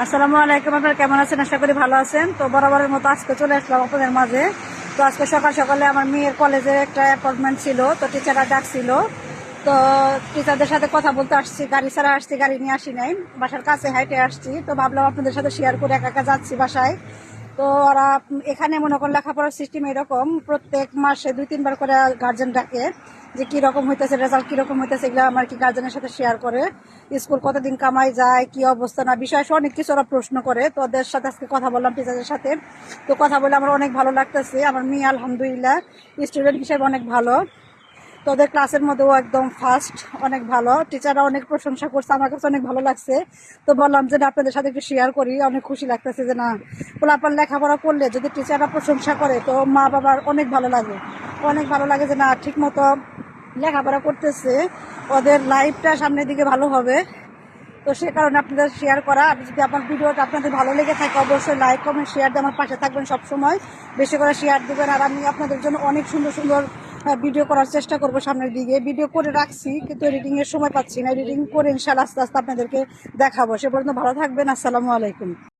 আসসালামু আলাইকুম। আপনারা কেমন আছেন? আশা করি ভালো আছেন। তো বরাবরের মতো আজকে চলে আসলাম আপনাদের মাঝে। তো আজকে সকাল সকালে আমার মেয়ের কলেজের একটা অ্যাপয়েন্টমেন্ট ছিল, তো টিচাররা ডাকছিল। তো টিচারদের সাথে কথা বলতে আসছি, গাড়ি ছাড়া আসছি, গাড়ি নিয়ে আসি নাই, বাসার কাছে হাইটে আসছি। তো ভাবলাম আপনাদের সাথে শেয়ার করে একা একা যাচ্ছি বাসায়। তো ওরা এখানে মনে করেন লেখাপড়ার সিস্টেম এরকম, প্রত্যেক মাসে 2-3 বার করে গার্জেন ডাকে যে কিরকম হইতেছে, রেজাল্ট কিরকম হইতেছে, এগুলো আমার কি গার্জেনের সাথে শেয়ার করে। স্কুল কতদিন কামাই যায়, কি অবস্থা না বিষয় অনেক কিছু ওরা প্রশ্ন করে। তো ওদের সাথে আজকে কথা বললাম, টিচারের সাথে। তো কথা বলে আমার অনেক ভালো লাগতেছে। আমার মেয়ে আলহামদুলিল্লাহ স্টুডেন্ট হিসেবে অনেক ভালো। তো ওদের ক্লাসের মধ্যেও একদম ফার্স্ট, অনেক ভালো। টিচাররা অনেক প্রশংসা করছে, আমার কাছে অনেক ভালো লাগছে। তো বললাম যে আপনাদের সাথে একটু শেয়ার করি, অনেক খুশি লাগতেছে যে না, পোলাপান লেখাপড়া করলে যদি টিচাররা প্রশংসা করে তো মা বাবার অনেক ভালো লাগে। অনেক ভালো লাগে যে না, ঠিক মতো লেখাপড়া করতেছে, ওদের লাইফটা সামনের দিকে ভালো হবে। তো সে কারণে আপনাদের শেয়ার করা। আপনি যদি আমার ভিডিওটা আপনাদের ভালো লেগে থাকে অবশ্যই লাইক কমেন্ট শেয়ার দিয়ে আমার পাশে থাকবেন সব সময়, বেশি করে শেয়ার দিবেন। আর আমি আপনাদের জন্য অনেক সুন্দর সুন্দর ভিডিও করার চেষ্টা করব সামনের দিকে। ভিডিও করে রাখছি কিন্তু এডিটিং এর সময় পাচ্ছি না, এডিটিং করে ইনশাআল্লাহ আস্তে আস্তে আপনাদেরকে দেখাবো। সে পর্যন্ত ভালো থাকবেন। আসসালামু আলাইকুম।